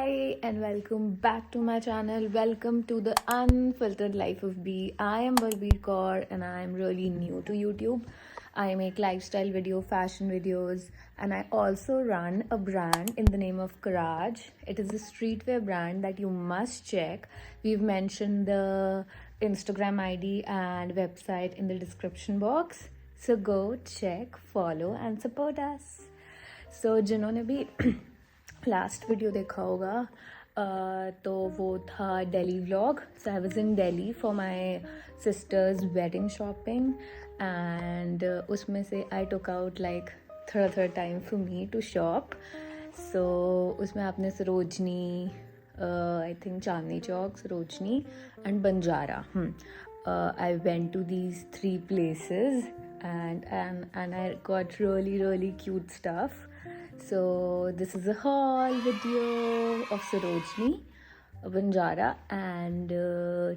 Hi and welcome back to my channel. Welcome to the Unfiltered Life of B. I am Balbir Kaur and I am really new to YouTube. I make lifestyle video, fashion videos, and I also run a brand in the name of Karaj. It is a streetwear brand that you must check. We've mentioned the Instagram ID and website in the description box. So go check, follow and support us. So जिन्होंने भी last video देखा होगा तो वो था Delhi vlog. So I was in Delhi for my sister's wedding shopping and उसमें से I took out like थोड़ा time for me to shop. So उसमें आपने Sarojini, I think Chandni Chowk, Sarojini and Banjara. I went to these 3 places and I got really cute stuff. So this is a haul video of Sarojini, Banjara and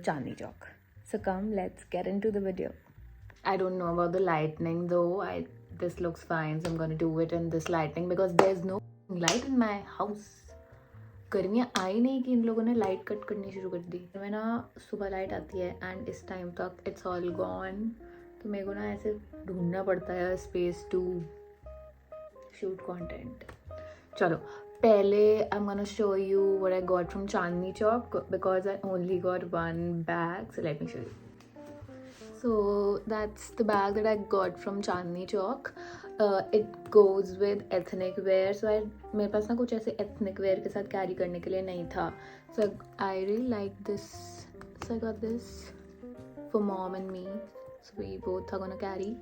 Chandni Chowk. So come, let's get into the video. I don't know about the lightning though. This looks fine, so I'm gonna do it in this lighting because there's no light in my house. गर्मियाँ आई नहीं कि इन लोगों ने light cut करनी शुरू कर दी. मैं ना सुबह लाइट आती है एंड इस टाइम तक इट्स ऑल गॉन, तो मेरे को ना ऐसे ढूंढना पड़ता है स्पेस टू शूट कंटेंट. चलो पहले I am gonna show you what I got from Chandni Chowk because I only got 1 bag. So let me show you. So that's the bag that I got from Chandni Chowk. It goes with ethnic wear. So मेरे पास ना कुछ ऐसे ethnic wear के साथ carry करने के लिए नहीं था. So I really like this. So I got this for mom and me. So we both are gonna carry.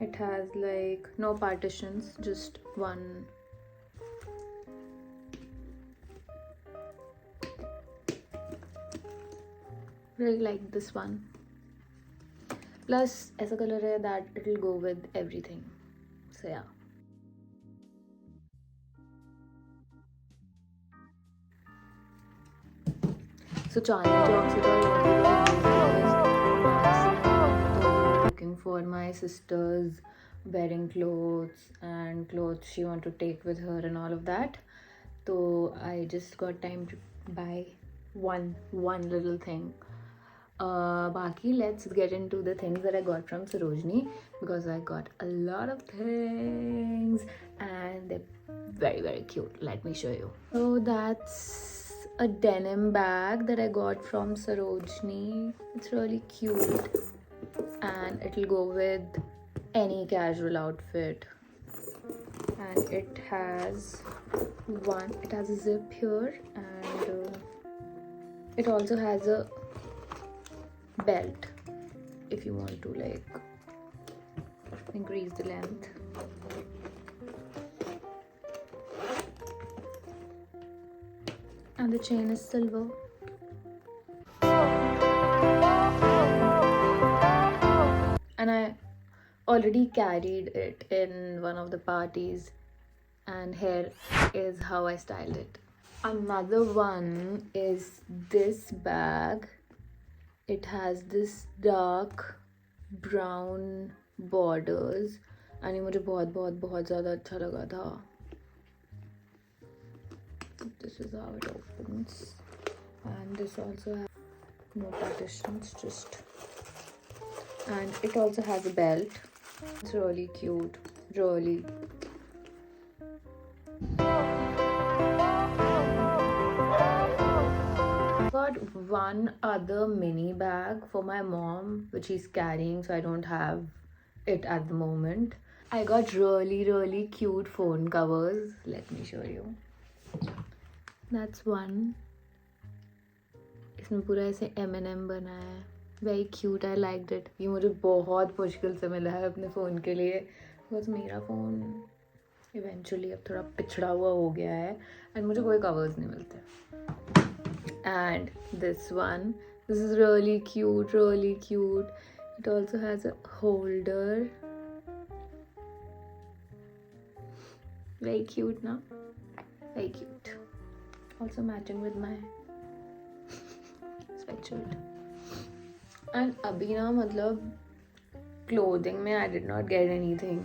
It has like no partitions, just one. Really like this one. Plus ऐसा color है that it will go with everything. So yeah. So Chandni Chowk से तो looking for my sister's wearing clothes and clothes she want to take with her and all of that. So I just got time to buy one little thing. Baki, let's get into the things that I got from Sarojini because I got a lot of things and they're very cute. Let me show you. So that's a denim bag that I got from Sarojini. It's really cute and it'll go with any casual outfit. And it has a zip here and it also has a belt if you want to like increase the length. And the chain is silver. And I already carried it in one of the parties and here is how I styled it. Another one is this bag. It has this dark brown borders and ये मुझे बहुत ज़्यादा अच्छा लगा था. This is how it opens and this also has no partitions, just, and it also has a belt. It's really cute, really. Got one other mini bag for my mom which she's carrying, so I don't have it at the moment. I got really cute phone covers. Let me show you. That's one. इसमें पूरा ऐसे M&M बना है. Very cute. I liked it. ये मुझे बहुत मुश्किल से मिला है अपने फ़ोन के लिए because मेरा फ़ोन eventually अब थोड़ा पिछड़ा हुआ हो गया है and मुझे कोई covers नहीं मिलते. And this one, this is really cute. It also has a holder. Very cute now. Very cute. Also matching with my sweatshirt. And अभी ना मतलब clothing में I did not get anything,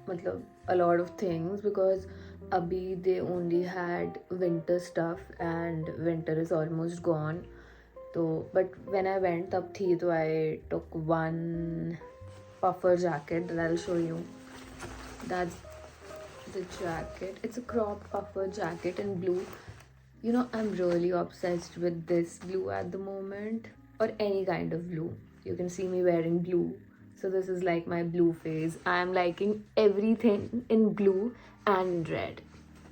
मतलब a lot of things because Abhi they only had winter stuff and winter is almost gone. So, but when I went tab thi, so I took one puffer jacket that I'll show you. That's the jacket. It's a crop puffer jacket in blue. You know, I'm really obsessed with this blue at the moment, or any kind of blue. You can see me wearing blue. So this is like my blue phase. I am liking everything in blue and red.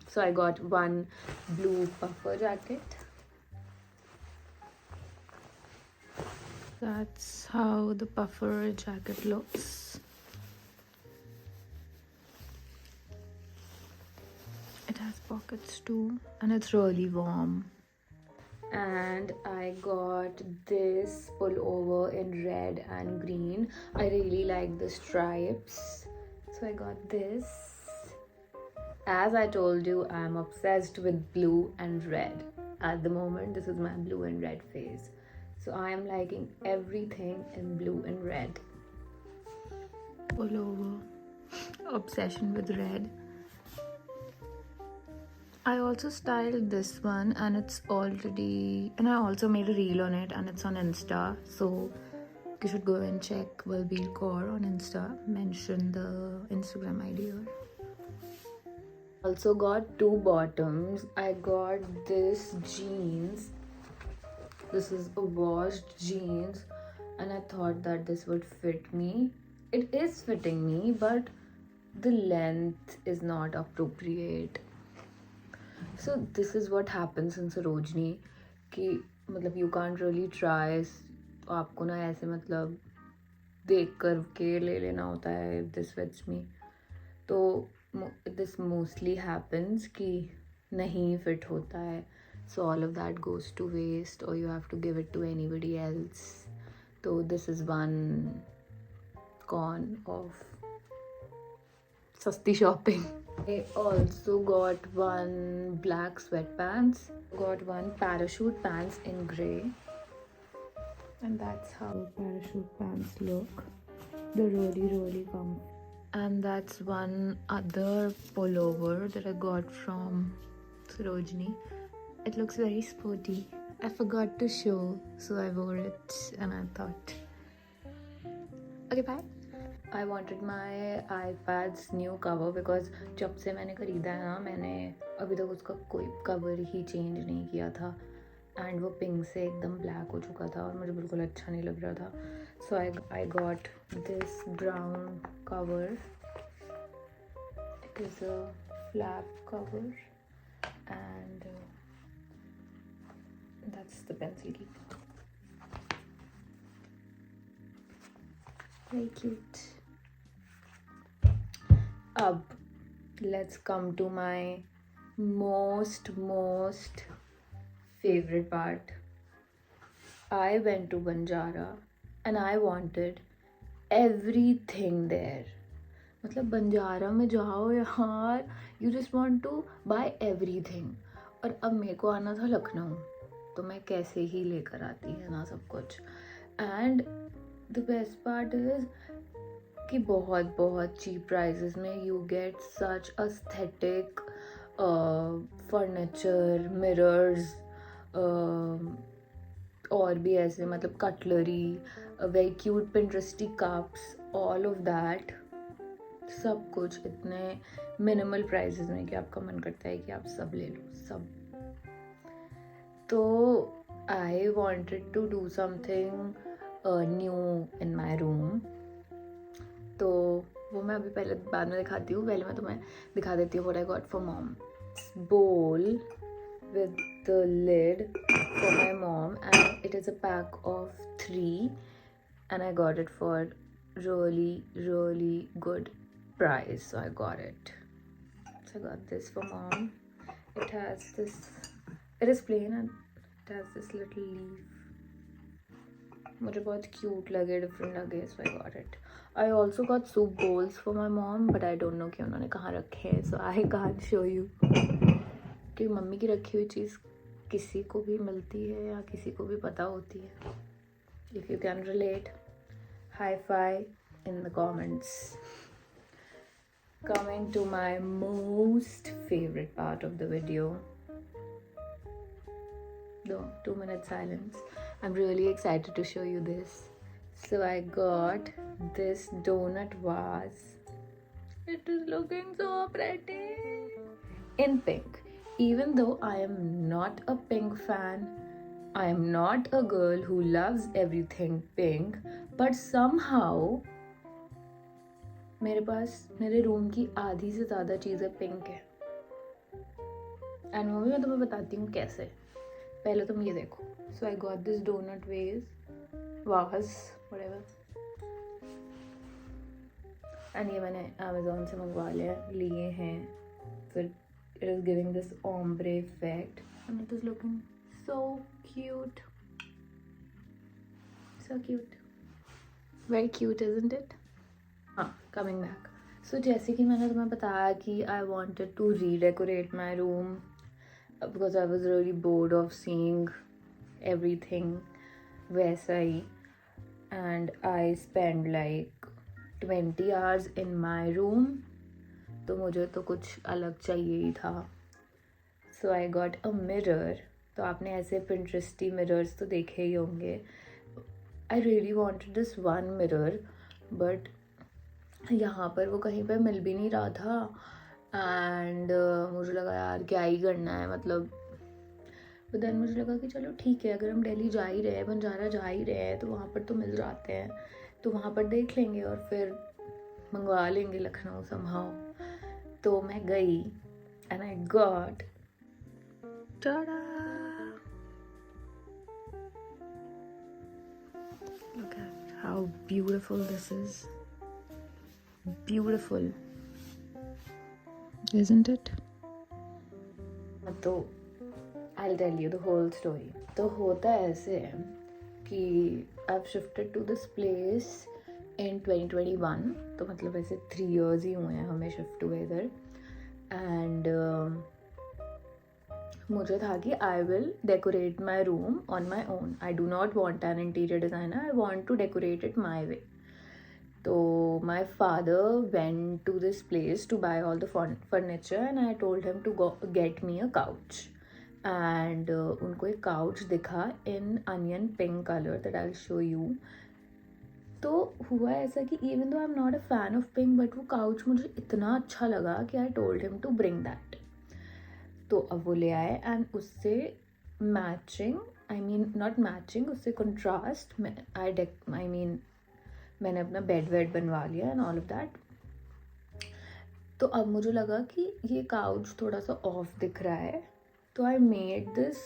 So I got one blue puffer jacket. That's how the puffer jacket looks. It has pockets too, and it's really warm. And I got this pullover in red and green. I really like the stripes, so I got this. As I told you, I'm obsessed with blue and red. At the moment, this is my blue and red phase. So I am liking everything in blue and red. Pullover, obsession with red. I also styled this one and it's already, and I also made a reel on it and it's on Insta. So you should go and check Balbir Kaur on Insta. Mention the Instagram ID here. Also got two bottoms. I got this jeans. This is a washed jeans and I thought that this would fit me. It is fitting me, but the length is not appropriate. So this is what happens in Sarojini कि मतलब you can't really try. तो आपको ना ऐसे मतलब देख कर के ले लेना होता है if this fits me. तो this mostly happens कि नहीं fit होता है. So all of that goes to waste or you have to give it to anybody else. So this is one con of sasti shopping. I also got one black sweatpants. Got one parachute pants in grey. And that's how parachute pants look. They're really comfy. And that's one other pullover that I got from Sarojini. It looks very sporty. I forgot to show, so I wore it and I thought, okay, bye. I wanted my iPad's new cover because जब से मैंने खरीदा है ना, मैंने अभी तक उसका कोई कवर ही चेंज नहीं किया था एंड वो पिंक से एकदम ब्लैक हो चुका था और मुझे बिल्कुल अच्छा नहीं लग रहा था. So I got this brown cover. It is a flap cover and that's the pencil keeper. Very cute. Ab, let's come to my most favorite part. I went to Banjara and I wanted everything there. मतलब बंजारा में जाओ यार, you just want to buy everything. और अब मेरे को आना था लखनऊ, तो मैं कैसे ही लेकर आती है ना सब कुछ. And the best part is कि बहुत चीप प्राइसेस में you get such aesthetic furniture, mirrors और भी ऐसे मतलब cutlery, very cute Pinteresty cups, all of that. सब कुछ इतने मिनिमल प्राइसेस में कि आपका मन करता है कि आप सब ले लो, सब. तो I wanted to do something new in my room. तो वो मैं अभी पहले बाद में दिखाती हूँ. पहले मैं तुम्हें दिखा देती हूँ what I got for mom. बोल with the lid for my mom and it is a pack of 3 and I got it for really good price, so I got it. So I got this for mom. It has this, it is plain and it has this little leaf. मुझे बहुत cute लगे, different लगे, so I got it. I also got soup bowls for my mom, but I don't know कि उन्होंने कहाँ रखे हैं, so I can't show you. क्योंकि मम्मी की रखी हुई चीज़ किसी को भी मिलती है या किसी को भी पता होती है. If you can relate, high five in the comments. Coming to my most favorite part of the video, the 2-minute silence. I'm really excited to show you this. So I got this donut vase. It is looking so pretty in pink. Even though I am not a pink fan, I am not a girl who loves everything pink, but somehow मेरे पास मेरे room की आधी से ज़्यादा चीज़ें pink है. And वो भी मैं तुम्हें बताती हूँ कैसे. पहले तुम ये देखो. So I got this donut was whatever, and ये मैंने अमेजोन से लिए हैं. फिर it is giving this ombre effect and it is looking so cute. So cute. Very cute, isn't it? Coming back. So जैसे कि मैंने तुम्हें बताया कि I wanted to redecorate my room because I was really bored of seeing everything वैसा ही, and I spent like 20 hours in my room. तो मुझे तो कुछ अलग चाहिए ही था. So I got a mirror. तो आपने ऐसे Pinteresty mirrors तो देखे ही होंगे. I really wanted this one mirror, but यहाँ पर वो कहीं पर मिल भी नहीं रहा था. एंड मुझे लगा यार क्या ही करना है, मतलब. बट देन मुझे लगा कि चलो ठीक है, अगर हम दिल्ली जा ही रहे हैं, बंजारा जा ही रहे हैं, तो वहाँ पर तो मिल जाते हैं, तो वहाँ पर देख लेंगे और फिर मंगवा लेंगे लखनऊ समहाउ. तो मैं गई and I got look at how beautiful this is. Beautiful, isn't it? तो I'll tell you the whole story. तो होता ऐसे है कि I've shifted to this place in 2021. तो मतलब ऐसे 3 years ही हुए हैं हमें शिफ्ट हुए इधर. एंड मुझे था कि I will decorate my room on my own. I do not want an interior designer. I want to decorate it my way. So my father went to this place to buy all the furniture and I told him to go get me a couch. And उनको एक couch दिखा in onion pink color that I'll show you. तो हुआ ऐसा कि even though I'm not a fan of pink, but वो couch मुझे इतना अच्छा लगा कि I told him to bring that. तो अब वो ले आए and उससे matching, I mean not matching, उससे contrast मैंने अपना बेड वेड बनवा लिया एंड ऑल ऑफ दैट. तो अब मुझे लगा कि ये काउच थोड़ा सा ऑफ दिख रहा है, तो आई मेड दिस.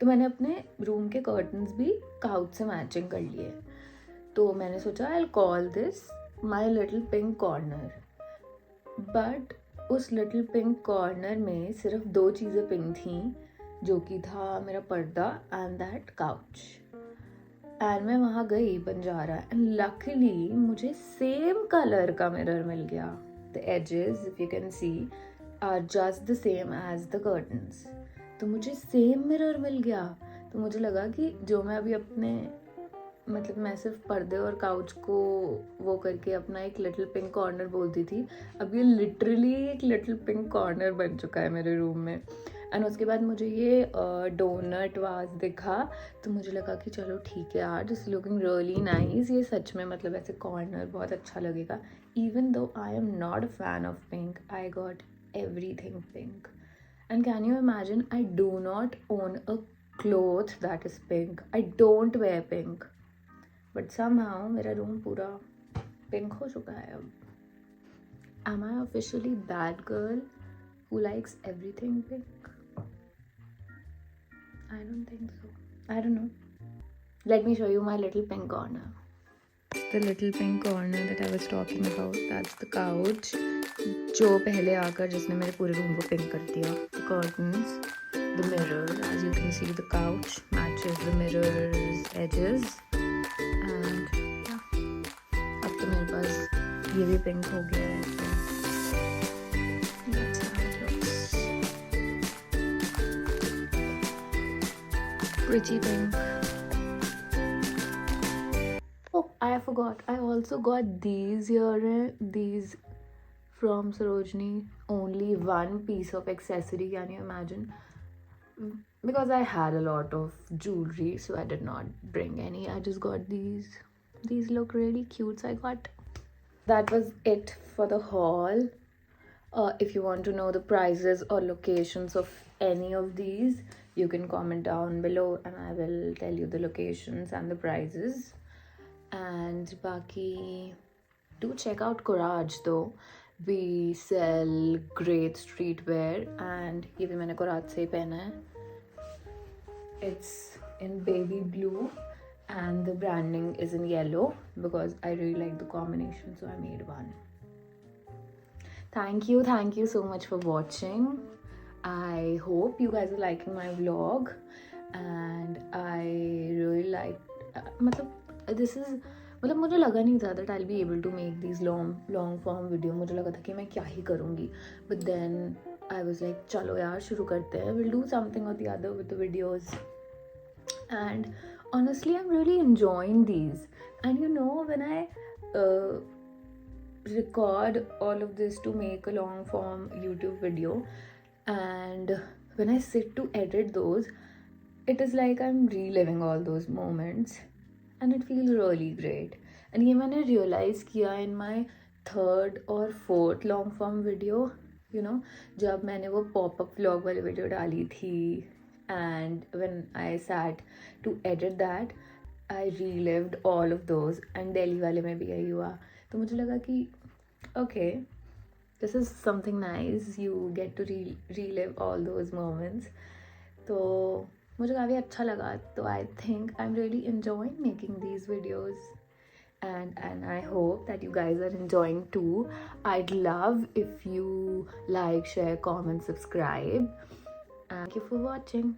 तो मैंने अपने रूम के कर्टन्स भी काउच से मैचिंग कर लिए. तो मैंने सोचा I call this my little pink corner. But उस लिटिल पिंक कॉर्नर में सिर्फ 2 चीज़ें पिंक थी, जो कि था मेरा पर्दा एंड दैट काउच. एंड मैं वहाँ गई बंजारा एंड लकीली मुझे सेम कलर का मिरर मिल गया. The edges if you can see are just the same as the curtains. तो मुझे सेम मिरर मिल गया. तो मुझे लगा कि जो मैं अभी अपने मतलब मैं सिर्फ पर्दे और काउच को वो करके अपना एक लिटिल पिंक कॉर्नर बोलती थी, अब ये लिटरली एक लिटिल पिंक कॉर्नर बन चुका है मेरे रूम में. एंड उसके बाद मुझे ये डोनट वाज दिखा, तो मुझे लगा कि चलो ठीक है यार, दिस लुकिंग रियली नाइस. ये सच में मतलब ऐसे कॉर्नर बहुत अच्छा लगेगा. Even though I am not a fan of pink, I got everything pink. And can you imagine, I do not own a cloth that is pink. I don't wear pink, but somehow मेरा room पूरा pink हो चुका है अब. Am I officially that girl who likes everything pink? I don't think so. I don't know. Let me show you my little pink corner. The little pink corner that I was talking about, that's the couch. जो पहले आकर जिसने मेरे पूरे room को pink कर दिया. The curtains, the mirror, as you can see, the couch matches the mirror's edges. And yeah, अब तो मेरे पास ये भी पिंक हो गया है. That's how it looks. Pretty pink. Oh, I forgot. I also got these from Sarojini. Only one piece of accessory, can you imagine? Because I had a lot of jewelry, so I did not bring any. I just got these. These look really cute, so I got. That was it for the haul. If you want to know the prices or locations of any of these, you can comment down below and I will tell you the locations and the prices. And baki, do check out Courage though. We sell great streetwear and ये भी मैंने Courage से ही पहना है. It's in baby blue and the branding is in yellow because I really like the combination, so I made one. Thank you so much for watching. I hope you guys are liking my vlog and I really like मतलब मुझे लगा नहीं था that I'll be able to make these long form video. मुझे लगा था कि मैं क्या ही करूँगी, but then I was like चलो यार शुरू करते हैं, we'll do something or the other with the videos. And honestly I'm really enjoying these, and you know when I record all of this to make a long form YouTube video, and when I sit to edit those, it is like I'm reliving all those moments and it feels really great. And ये मैंने realize किया in my third or fourth long form video, you know, जब मैंने वो pop-up vlog वाली video डाली थी, and when I sat to edit that, I relived all of those, and Delhi वाले में भी यही हुआ. तो मुझे लगा कि okay, this is something nice, you get to relive all those moments. तो मुझे काफ़ी अच्छा लगा. तो I think I'm really enjoying making these videos, and I hope that you guys are enjoying too. I'd love if you like, share, comment, subscribe. Thank you for watching.